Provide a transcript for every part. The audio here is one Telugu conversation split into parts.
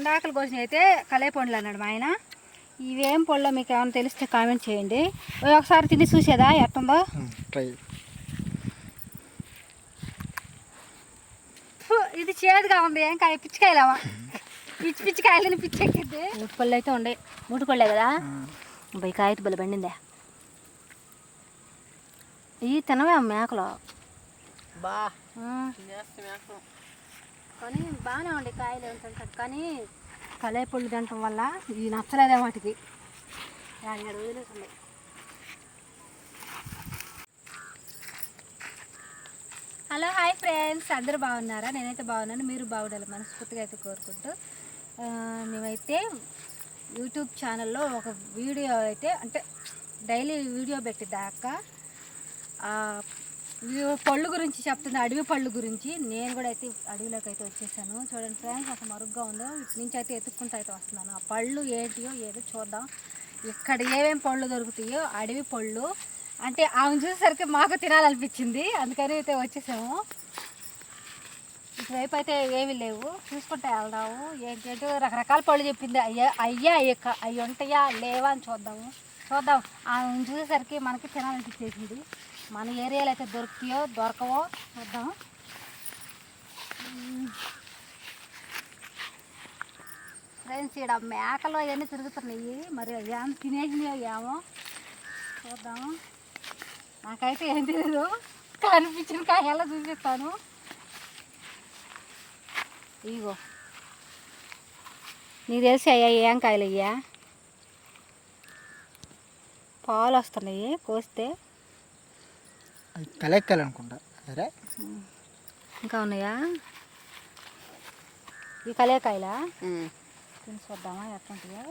ఇందాకలు కోసిన అయితే కలే పండ్లు అన్నాడు మా ఆయన. ఇవేం పళ్ళో మీకు ఏమైనా తెలిస్తే కామెంట్ చేయండి. ఒకసారి తిని చూసేదా ఎట్టుందో. ట్రై. ఇది చేదుగా ఉంది. ఏం కాయ పిచ్చికాయలేవా? పిచ్చికాయలని పిచ్చెక్కిద్ది. 3 పళ్ళు అయితే ఉండే. 3 పళ్ళే కదా. బై కాయ బలి బండిందే. ఇవి తినవే మేకలు కానీ బాగానే ఉండే కాయలు ఏమిటంటారు. కానీ కలే పళ్ళు తినటం వల్ల ఇవి నచ్చలేదే వాటికి. వదిలేసింది. హలో హాయ్ ఫ్రెండ్స్, అందరూ బాగున్నారా? నేనైతే బాగున్నాను. మీరు బాగుండాలి మనస్ఫూర్తిగా అయితే కోరుకుంటూ మేమైతే యూట్యూబ్ ఛానల్లో ఒక వీడియో అయితే అంటే డైలీ వీడియో పెట్టిద్దాక పళ్ళు గురించి చెప్తుంది, అడవి పళ్ళు గురించి. నేను కూడా అయితే అడవిలోకి అయితే వచ్చేసాను. చూడండి ఫ్రెండ్స్, అసలు మరుగ్గా ఉందో. ఇటు నుంచి అయితే ఎత్తుక్కుంటూ అయితే వస్తున్నాను. ఆ పళ్ళు ఏంటియో ఏదో చూద్దాం. ఇక్కడ ఏమేమి పళ్ళు దొరుకుతాయో అడవి పళ్ళు అంటే ఆమె చూసేసరికి మాకు తినాలనిపించింది. అందుకని అయితే వచ్చేసాము. ఇటువైపు అయితే ఏమీ లేవు, చూసుకుంటే వెళ్దాము. ఏంటంటే రకరకాల పళ్ళు చెప్పింది. అవి ఉంటాయా లేవా అని చూద్దాం. ఆమె చూసేసరికి మనకి తినాలనిపించేసింది. మన ఏరియాలో అయితే దొరుకుతాయో దొరకవో చూద్దాం. ఫ్రెండ్స్, ఇక్కడ మేకలు అవన్నీ తిరుగుతున్నాయి. మరి ఏం తినేసినాయో ఏమో చూద్దాము. నాకైతే ఏం తెలియదు, కనిపించిన కాయలా చూపిస్తాను. ఇగో నీకు తెలిసి అయ్యా ఏం కాయలు అయ్యా? పాలు వస్తున్నాయి కోస్తే. కలెక్కలు అనుకుంటా. సరే, ఇంకా ఉన్నాయా ఈ కలేకాయలా? తిని చూద్దామా ఎట్లుంటాయో.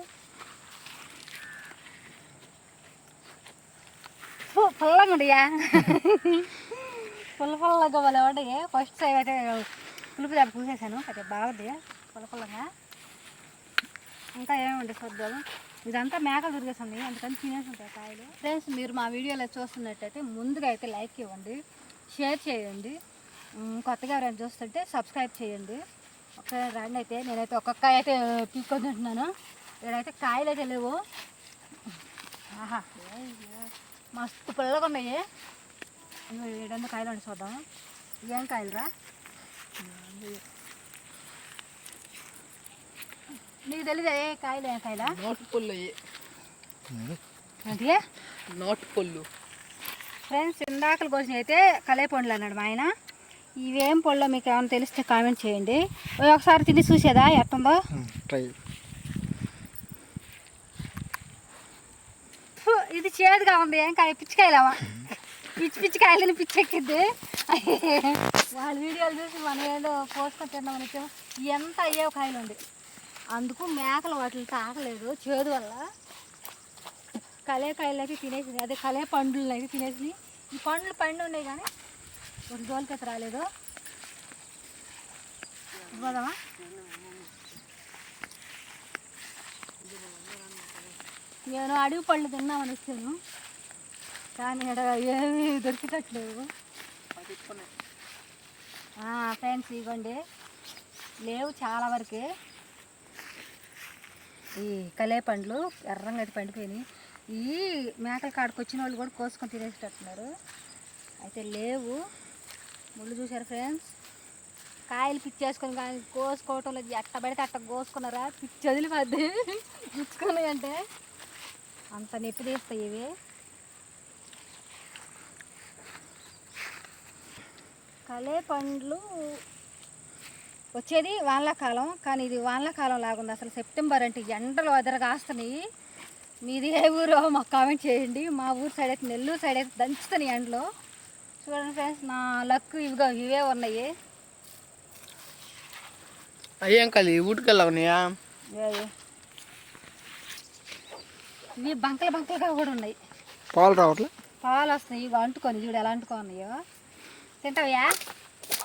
పుల్లగా ఉండయా? పుల్లగా వాళ్ళ ఉంటాయి. ఫస్ట్ సైడ్ అయితే పులుపు దాకా పూసేసాను. అయితే బాగుంది పుల్లగా. ఇంకా ఏముండే చూద్దాము. ఇదంతా మేకలు తిరిగేస్తుంది, అందుకని తినేసి ఉంటాయి కాయలు. ఫ్రెండ్స్, మీరు మా వీడియోలో చూస్తున్నట్టయితే ముందుగా అయితే లైక్ ఇవ్వండి, షేర్ చేయండి. కొత్తగా ఎవరైనా చూస్తుంటే సబ్స్క్రైబ్ చేయండి. ఒకసారి రండి. అయితే నేనైతే ఒక్కొక్క కాయ అయితే పీక్కొని తింటున్నాను. ఇక్కడైతే కాయలు అయితే లేవు. ఆహా, మస్తు పుల్లగా ఉన్నాయి. 7 కాయలు ఉండి చూద్దాం. ఏం కాయలు రా? నీకు తెలియదు ఏ కాయలు? ఏం కాయలా? నాటు పళ్ళు. అంటే నాటు పళ్ళు. ఫ్రెండ్స్, ఇందాకలు కోసిన అయితే కలే పండ్లు అన్నాడు మా ఆయన. ఇవేం పళ్ళో మీకు ఏమైనా తెలిస్తే కామెంట్ చేయండి. ఒకసారి తిని చూసేదా ఎట్టుందో. ట్రై. ఇది చేదుగా ఉంది. ఏం కాయ పిచ్చికాయలేవా? పిచ్చికాయలని పిచ్చెక్కిద్ది. వాళ్ళ వీడియోలు చూసి మనం ఏదో కోసుకొని తిన్నామని వచ్చాము. ఎంత అయ్యే కాయలు ఉంది. అందుకు మేకలు వాటిని తాకలేదు చేదు వల్ల. కలేకాయలు అయితే తినేసింది, అదే కలే పండ్లు అయితే తినేసినాయి. ఈ పండ్లు పండు ఉన్నాయి కానీ ఒక జోలికైతే రాలేదు. పోదామా? నేను అడవి పళ్ళు తిన్నామని వచ్చాను, కానీ ఇక్కడ ఏమీ దొరికేటట్లేవు. ఫ్రెండ్స్, ఇగోండి లేవు చాలా వరకే. ఈ కలే పండ్లు ఎర్రంగా అయితే పండిపోయినాయి. ఈ మేకల కాడికి వచ్చిన వాళ్ళు కూడా కోసుకొని తినేసేటట్టున్నారు. అయితే లేవు. ముళ్ళు చూసారు ఫ్రెండ్స్, కాయలు పిచ్చేసుకొని కానీ కోసుకోవటంలో ఎట్ట పడితే అట్ట కోసుకున్నారా, పిచ్చి వదిలిపోద్ది. గుచ్చుకున్నాయి అంటే అంత నొప్పి తీస్తాయి ఇవి. కలే పండ్లు వచ్చేది వానకాలం, కానీ ఇది వానకాలం లాగుంది. అసలు సెప్టెంబర్ అంటే ఎండలు అదరగాస్తున్నాయి. మీది ఏ ఊరో మాకు కామెంట్ చేయండి. మా ఊరు సైడ్ అయితే నెల్లూరు సైడ్ అయితే దంచుతున్నాయి ఎండలో. చూడండి ఫ్రెండ్స్, నా లక్ ఇవే ఉన్నాయి. అయ్యేం కాదు ఊటికల్లా ఉన్నాయా? ఇవి బంకలుగా కూడా ఉన్నాయి. పాలు రావట్లే? పాలు వస్తున్నాయి. ఇవి అంటుకొని చూడు ఎలా అంటుకున్నాయో. తింటావయ్యా?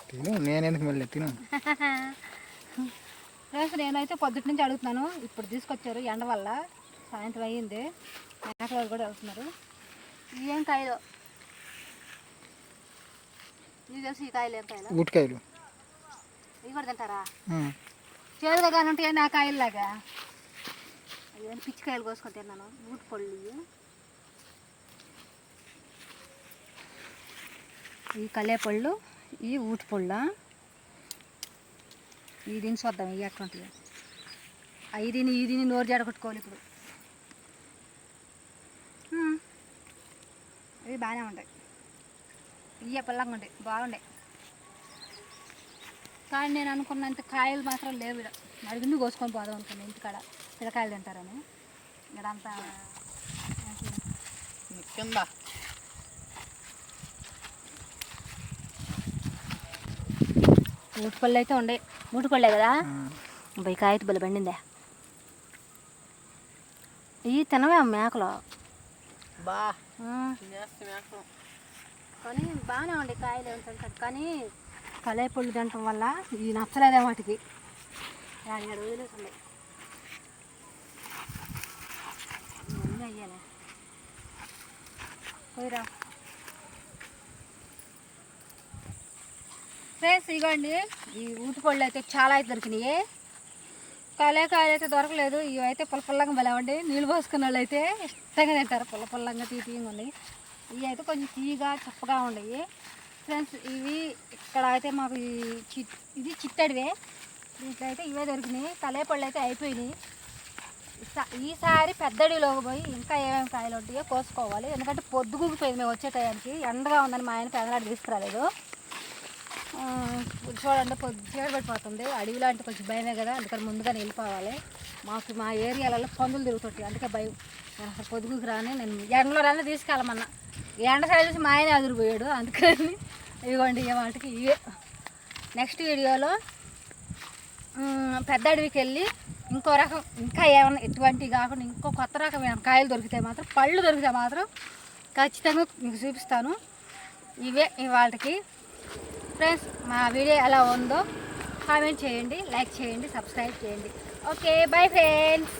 తిను, నేను ఎందుకు మళ్ళీ తిను. ఫ్రెండ్స్, నేనైతే పొద్దుటి నుంచి అడుగుతున్నాను. ఇప్పుడు తీసుకొచ్చారు ఎండ వల్ల. సాయంత్రం అయ్యింది. మేకలు కూడా వెళ్తున్నారు. ఏం కాయలు? నీకు తెలుసు ఈ కాయలు ఏం కాయలు? ఊటికాయలు. ఇవి కూడా తింటారా? చేదుగా కానీ ఉంటాయి నా కాయల్లాగా. అవి పిచ్చికాయలు కోసుకొని తిన్నాను. ఊటి పళ్ళు ఈ కల్లేపళ్ళు, ఈ ఊటి పళ్ళ. ఈ దీన్ని చూద్దాం ఇవి ఎట్లా ఉంటాయి. ఇది నోరు జడగొట్టుకోవాలి ఇప్పుడు. ఇవి బాగానే ఉంటాయి. ఇయ్య పిల్లంగా ఉంటాయి, బాగుంటాయి. కానీ నేను అనుకున్నంత కాయలు మాత్రం లేవు. అడిగింది కోసుకొని పోదాం అనుకున్నాను ఇంటికాడ పిల్లకాయలు తింటారని. ఇక్కడంతా కింద ఊటిపళ్ళు అయితే ఉండే. ఊటిపళ్ళే కదా బై కాయత బలి బండిందే. ఇవి తినవే మేకలు బా కానీ బాగానే ఉండే కాయలు ఏమిటంటే. కానీ కలేపళ్ళు తినటం వల్ల ఇవి నచ్చలేదే వాటికి. 2 వదిలేసిండే ఇవన్నీ అయ్యాలే. పోయిరా ఫ్రెండ్స్, ఇవ్వండి ఈ ఊటిపళ్ళు అయితే చాలా అయితే దొరికినాయి. కాయలు అయితే దొరకలేదు. ఇవి అయితే పుల్లపుల్లంగా బలేవండి. నీళ్ళు పోసుకున్న వాళ్ళు అయితే ఇష్టంగా తింటారు. పుల్లపుల్లంగా తీయగా ఉన్నాయి. ఇవి అయితే కొంచెం తీయగా చప్పగా ఉన్నాయి ఫ్రెండ్స్. ఇవి ఇక్కడ అయితే మాకు ఇది చిట్టడివే. దీంట్లో అయితే ఇవే దొరికినాయి. కలేపళ్ళు అయితే అయిపోయినాయి. ఈసారి పెద్దడిలోకి పోయి ఇంకా ఏమేమి కాయలు ఉంటాయో కోసుకోవాలి. ఎందుకంటే పొద్దుగుగిపోయింది మేము వచ్చే టయానికి. ఎండగా ఉందని మా ఆయన పెదనాడు తీసుకురాలేదు. చూడండి చీడ పడిపోతుంది. అడవిలో అంటే కొంచెం భయమే కదా, అందుకని ముందుగానే వెళ్ళిపోవాలి. మాకు మా ఏరియాలలో పందులు తిరుగుతుంటాయి, అందుకే భయం. నేను అసలు పొద్దుగుకి రాని, నేను ఎండలో రాని తీసుకెళ్ళమన్నా. ఎండ సైడ్ చూసి మా ఆయన ఎదురుపోయాడు. అందుకని ఇవ్వండి ఏ వాటికి ఇవే. నెక్స్ట్ వీడియోలో పెద్ద అడవికి వెళ్ళి ఇంకో రకం ఇంకా ఏమన్నా ఇటువంటివి కాకుండా ఇంకో కొత్త రకమైన కాయలు దొరికితే మాత్రం, పళ్ళు దొరికితే మాత్రం ఖచ్చితంగా మీకు చూపిస్తాను. ఇవే ఇవాళకి ఫ్రెండ్స్. మా వీడియో ఎలా ఉందో కామెంట్ చేయండి, లైక్ చేయండి, సబ్స్క్రైబ్ చేయండి. Okay, bye friends.